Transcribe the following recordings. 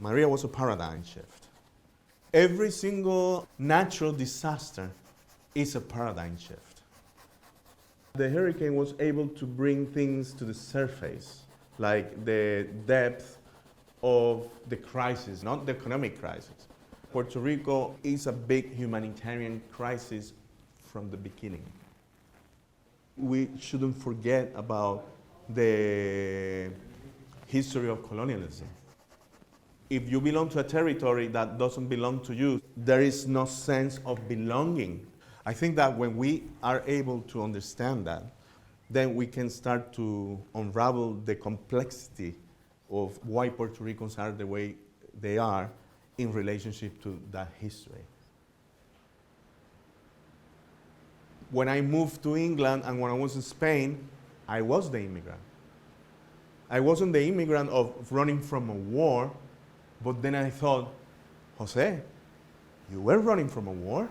Maria was a paradigm shift. Every single natural disaster is a paradigm shift. The hurricane was able to bring things to the surface, like the depth of the crisis, not the economic crisis. Puerto Rico is a big humanitarian crisis from the beginning. We shouldn't forget about the history of colonialism. If you belong to a territory that doesn't belong to you, there is no sense of belonging. I think that when we are able to understand that, then we can start to unravel the complexity of why Puerto Ricans are the way they are in relationship to that history. When I moved to England and when I was in Spain, I was the immigrant. I wasn't the immigrant of running from a war, but then I thought, Jose, you were running from a war?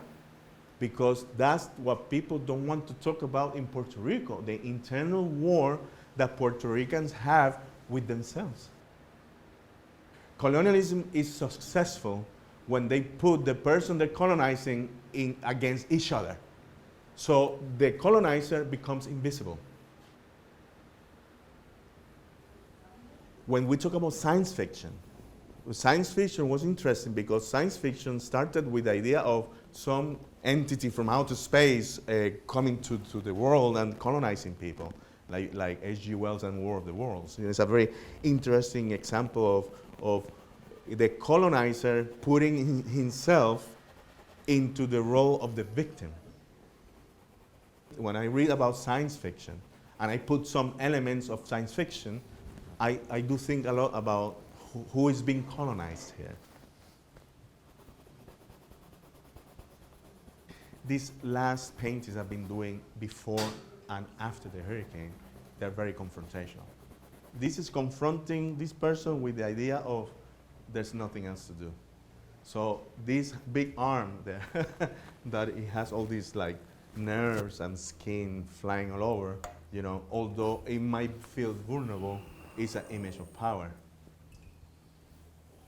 Because that's what people don't want to talk about in Puerto Rico, the internal war that Puerto Ricans have with themselves. Colonialism is successful when they put the person they're colonizing in against each other. So the colonizer becomes invisible. When we talk about science fiction was interesting because science fiction started with the idea of some entity from outer space coming to the world and colonizing people, like H.G. Wells and War of the Worlds. It's a very interesting example of the colonizer putting himself into the role of the victim. When I read about science fiction, and I put some elements of science fiction, I do think a lot about who is being colonized here. These last paintings I've been doing before and after the hurricane, they're very confrontational. This is confronting this person with the idea of there's nothing else to do. So this big arm there, that it has all these like nerves and skin flying all over, you know, although it might feel vulnerable, it's an image of power.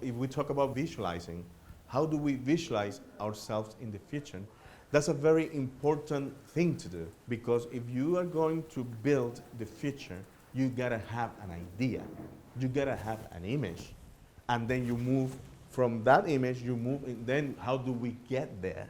If we talk about visualizing, how do we visualize ourselves in the future? That's a very important thing to do, because if you are going to build the future, you gotta have an idea. You gotta have an image. And then you move from that image, then how do we get there?